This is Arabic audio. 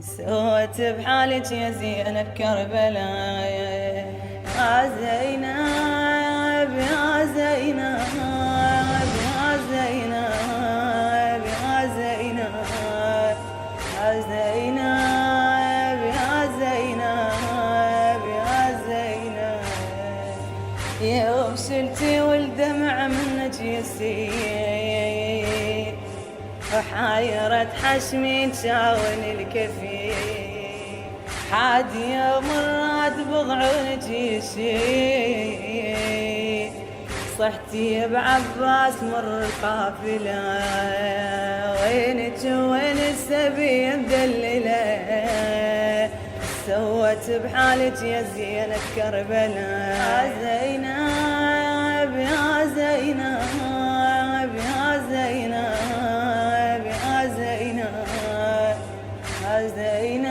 سوت بحالك يا زينب كربلاء، يا زينب يا زينب يا زينب يا زينب يا زينب يا زينب يا زينب، يوم شلتي والدمع منك يسيل وحايرة حشمي تشاون الكفيل، حاد يوم مرات بضعونك يشيل، صحتي بعباس مر القافلة، وينك وين السبي مدللة، سوت بحالك يا زينب كربلاء، يا زينب يا زينب يا زينب يا زينب يا زينب